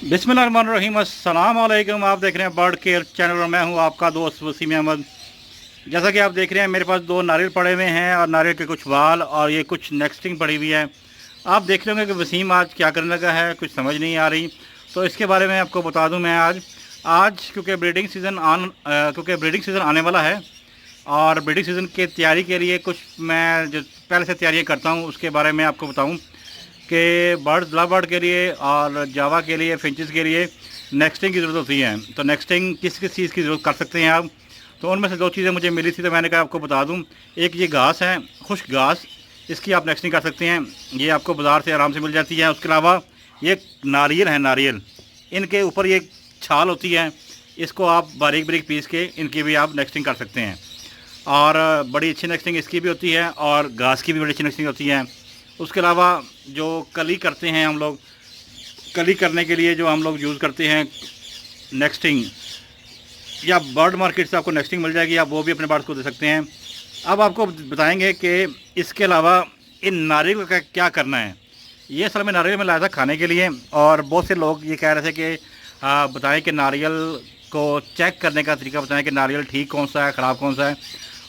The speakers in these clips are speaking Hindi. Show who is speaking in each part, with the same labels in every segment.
Speaker 1: बिस्मिल्लाहिर्रहमानिर्रहीम, अस्सलाम वालेकुम। आप देख रहे हैं बर्ड केयर चैनल और मैं हूं आपका दोस्त वसीम अहमद। जैसा कि आप देख रहे हैं मेरे पास दो नारियल पड़े हुए हैं और नारियल के कुछ बाल और ये कुछ नेक्स्टिंग पड़ी हुई है। आप देख लेंगे कि वसीम आज क्या करने लगा है, कुछ समझ नहीं आ रही। तो इसके बारे में आपको बता दूँ मैं आज आज क्योंकि ब्रीडिंग सीज़न आने वाला है और ब्रीडिंग सीज़न की तैयारी के लिए कुछ मैं जो पहले से तैयारियाँ करता हूँ उसके बारे में आपको बताऊँ कि लव बर्ड के लिए और जावा के लिए, फिंचेस के लिए नेक्स्टिंग की ज़रूरत होती है। तो नेक्स्टिंग किस किस चीज़ की ज़रूरत कर सकते हैं आप, तो उनमें से दो चीज़ें मुझे मिली थी तो मैंने कहा आपको बता दूं। एक ये घास है, खुश्क घास, इसकी आप नेक्स्टिंग कर सकते हैं, ये आपको बाज़ार से आराम से मिल जाती है। उसके अलावा ये नारियल है, नारियल, इनके ऊपर ये छाल होती है, इसको आप बारीक बारीक पीस के इनकी भी आप नेक्स्टिंग कर सकते हैं और बड़ी अच्छी नेक्स्टिंग इसकी भी होती है और घास की भी बड़ी अच्छी नेक्स्टिंग होती है। उसके अलावा जो कली करते हैं हम लोग, कली करने के लिए जो हम लोग यूज़ करते हैं नेक्स्टिंग, या बर्ड मार्केट से आपको नेक्स्टिंग मिल जाएगी, आप वो भी अपने बर्ड्स को दे सकते हैं। अब आपको बताएंगे कि इसके अलावा इन नारियल का क्या करना है। ये असल में नारियल में लाया था खाने के लिए और बहुत से लोग ये कह रहे थे कि बताएं कि नारियल को चेक करने का तरीका बताएं कि नारियल ठीक कौन सा है, ख़राब कौन सा है।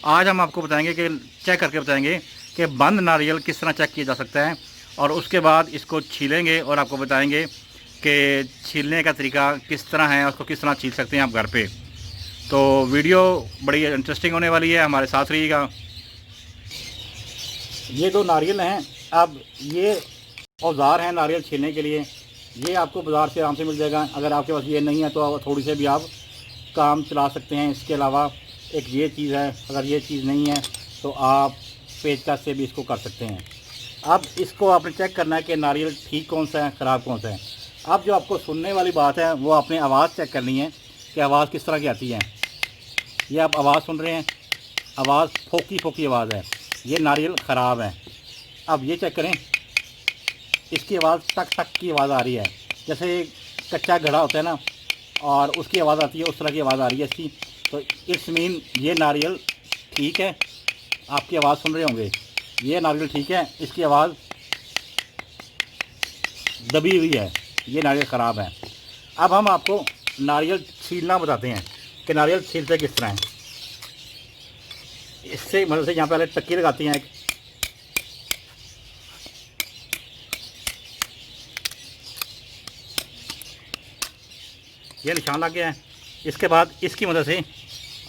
Speaker 1: आज हम आपको बताएंगे कि चेक करके बताएंगे कि बंद नारियल किस तरह चेक किया जा सकता है और उसके बाद इसको छीलेंगे और आपको बताएंगे कि छीलने का तरीका किस तरह है, उसको किस तरह छील सकते हैं आप घर पे। तो वीडियो बड़ी इंटरेस्टिंग होने वाली है, हमारे साथ रहिएगा। ये दो नारियल हैं। अब ये औजार हैं नारियल छीलने के लिए, ये आपको बाज़ार से आराम से मिल जाएगा। अगर आपके पास ये नहीं है तो थोड़ी से भी आप काम चला सकते हैं। इसके अलावा एक ये चीज़ है, अगर ये चीज़ नहीं है तो आप पेचकस से भी इसको कर सकते हैं। अब इसको आपने चेक करना है कि नारियल ठीक कौन सा है, ख़राब कौन सा है। अब जो आपको सुनने वाली बात है वो आपने आवाज़ चेक करनी है कि आवाज़ किस तरह की आती है। ये आप आवाज़ सुन रहे हैं, आवाज़ फोकी फोकी आवाज़ है, ये नारियल ख़राब है। अब ये चेक करें, इसकी आवाज़ टक टक की आवाज़ आ रही है, जैसे कच्चा घड़ा होता है ना और उसकी आवाज़ आती है, उस तरह की आवाज़ आ रही है इसकी। तो इट्स मीन ये नारियल ठीक है, आपकी आवाज़ सुन रहे होंगे, ये नारियल ठीक है, इसकी आवाज़ दबी हुई है, ये नारियल ख़राब है। अब हम आपको नारियल छीलना बताते हैं कि नारियल छीलते किस तरह है। इससे मतलब से यहाँ पहले टक्की लगाती हैं एक, ये निशान लग गया है। इसके बाद इसकी मदद से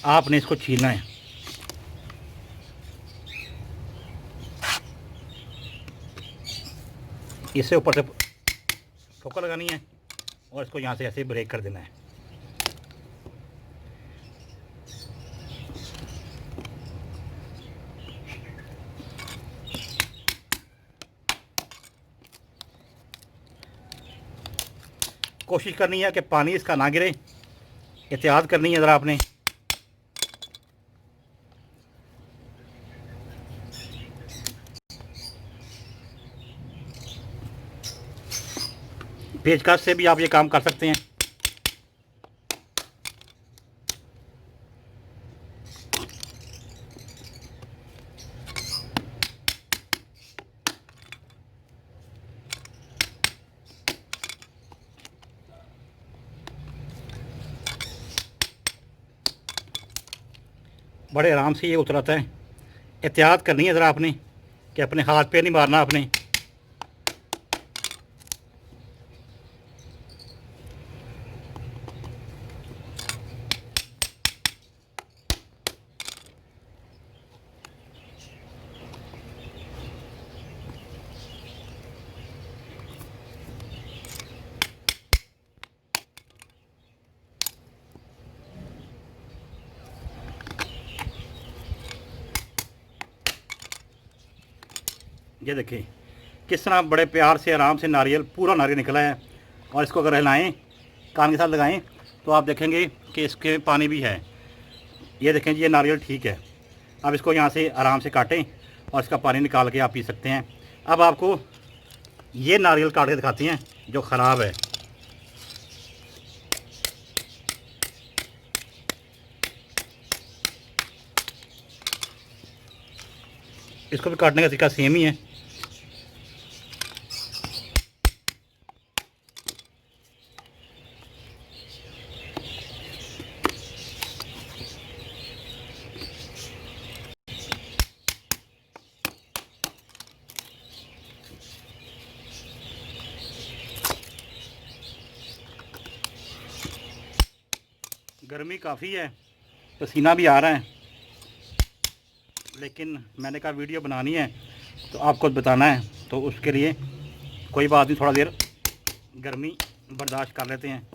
Speaker 1: आपने इसको छीलना है। इससे ऊपर से ठोकर लगानी है और इसको यहाँ से ऐसे ब्रेक कर देना है। कोशिश करनी है कि पानी इसका ना गिरे, एहतियात करनी है ज़रा आपने। पेचकस से भी आप ये काम कर सकते हैं। बड़े आराम से ये उतराता है। एहतियात करनी है ज़रा आपने कि अपने हाथ पे नहीं मारना आपने। ये देखिए किस तरह बड़े प्यार से आराम से नारियल, पूरा नारियल निकला है। और इसको अगर हिलाएं, कान के साथ लगाएं तो आप देखेंगे कि इसके पानी भी है। ये देखें जी, ये नारियल ठीक है। अब इसको यहाँ से आराम से काटें और इसका पानी निकाल के आप पी सकते हैं। अब आपको ये नारियल काट के दिखाती हैं जो ख़राब है। इसको भी काटने का तरीका सेम ही है। गर्मी काफ़ी है, पसीना भी आ रहा है, लेकिन मैंने कहा वीडियो बनानी है तो आपको बताना है, तो उसके लिए कोई बात नहीं, थोड़ा देर गर्मी बर्दाश्त कर लेते हैं।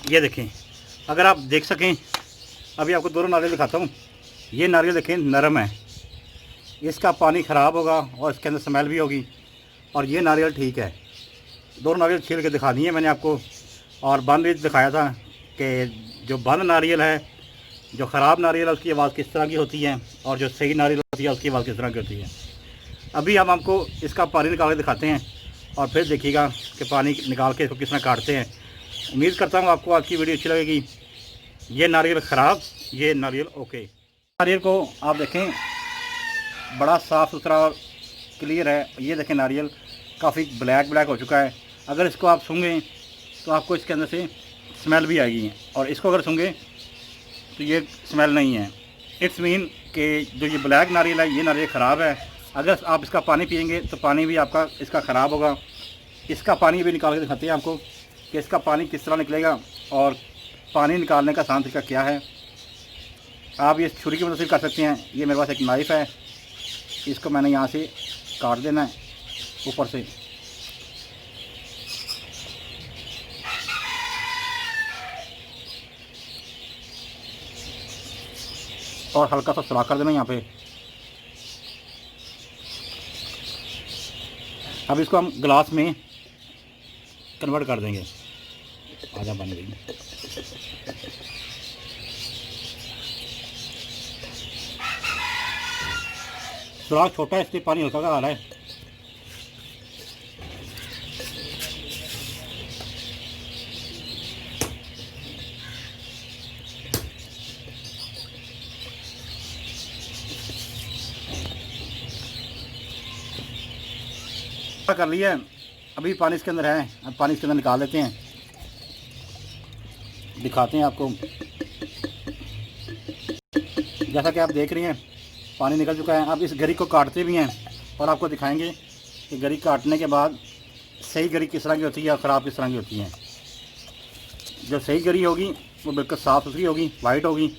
Speaker 1: ये देखें, अगर आप देख सकें, अभी आपको दोनों नारियल दिखाता हूँ। ये नारियल देखें नरम है, इसका पानी ख़राब होगा और इसके अंदर स्मेल भी होगी, और ये नारियल ठीक है। दोनों नारियल छील के दिखा दिए मैंने आपको, और बंद भी दिखाया था कि जो बंद नारियल है, जो ख़राब नारियल है, उसकी आवाज़ किस तरह की होती है, और जो सही नारियल होती है उसकी आवाज़ किस तरह की होती है। अभी हम आपको इसका पानी निकाल के दिखाते हैं और फिर देखिएगा कि पानी निकाल के इसको किस तरह काटते हैं। उम्मीद करता हूँ आपको आज की वीडियो अच्छी लगेगी। ये नारियल ख़राब, ये नारियल ओके। नारियल को आप देखें, बड़ा साफ़ सुथरा और क्लियर है। ये देखें नारियल काफ़ी ब्लैक हो चुका है। अगर इसको आप सूंघें तो आपको इसके अंदर से स्मेल भी आएगी, और इसको अगर सूंघें तो ये स्मेल नहीं है। इट्स मीन कि जो ये ब्लैक नारियल है, ये नारियल ख़राब है। अगर आप इसका पानी पिएंगे तो पानी भी आपका इसका ख़राब होगा। इसका पानी भी निकाल के दिखाते हैं आपको कि इसका पानी किस तरह निकलेगा, और पानी निकालने का आसान तरीका क्या है। आप ये छुरी की मदद से कर सकते हैं। ये मेरे पास एक नाइफ़ है, इसको मैंने यहाँ से काट देना है ऊपर से, और हल्का सा सुराख कर देना यहाँ पे। अब इसको हम ग्लास में कन्वर्ट कर देंगे। आजा बन गई। सुराख छोटा है इसलिए पानी हल्का का आ रहा है। कर लिया है, अभी पानी इसके अंदर है। अब पानी इसके अंदर निकाल लेते हैं, दिखाते हैं आपको। जैसा कि आप देख रहे हैं पानी निकल चुका है। अब इस गरी को काटते भी हैं और आपको दिखाएंगे कि गरी काटने के बाद सही गरी किस तरह की होती है और ख़राब किस तरह की होती है। जो सही गरी होगी वो बिल्कुल साफ़ सुथरी होगी, वाइट होगी।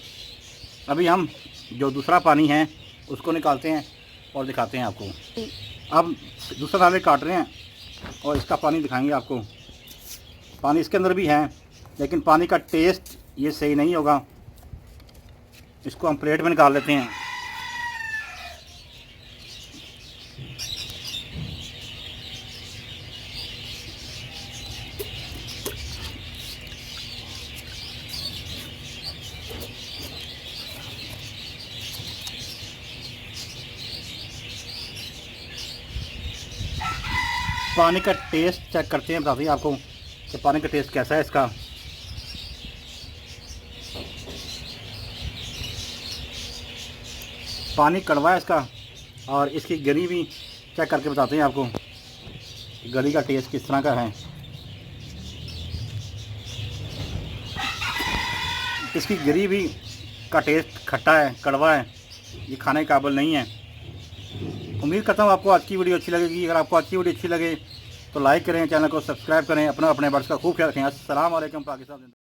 Speaker 1: अभी हम जो दूसरा पानी है उसको निकालते हैं और दिखाते हैं आपको। अब दूसरा नारियल काट रहे हैं और इसका पानी दिखाएंगे आपको। पानी इसके अंदर भी है, लेकिन पानी का टेस्ट ये सही नहीं होगा। इसको हम प्लेट में निकाल लेते हैं। पानी का टेस्ट चेक करते हैं, बताते हैं आपको कि पानी का टेस्ट कैसा है इसका। पानी कड़वा है इसका, और इसकी गरी भी चेक करके बताते हैं आपको गरी का टेस्ट किस तरह का है। इसकी गरी भी का टेस्ट खट्टा है, कड़वा है, ये खाने के काबिल नहीं है। उम्मीद करता हूँ आपको आज की वीडियो अच्छी लगेगी। अगर आपको आज की वीडियो अच्छी लगे तो लाइक करें, चैनल को सब्सक्राइब करें, अपने बर्ड्स का खूब ख्याल रखें। अस्सलाम वालेकुम पाकिस्तान।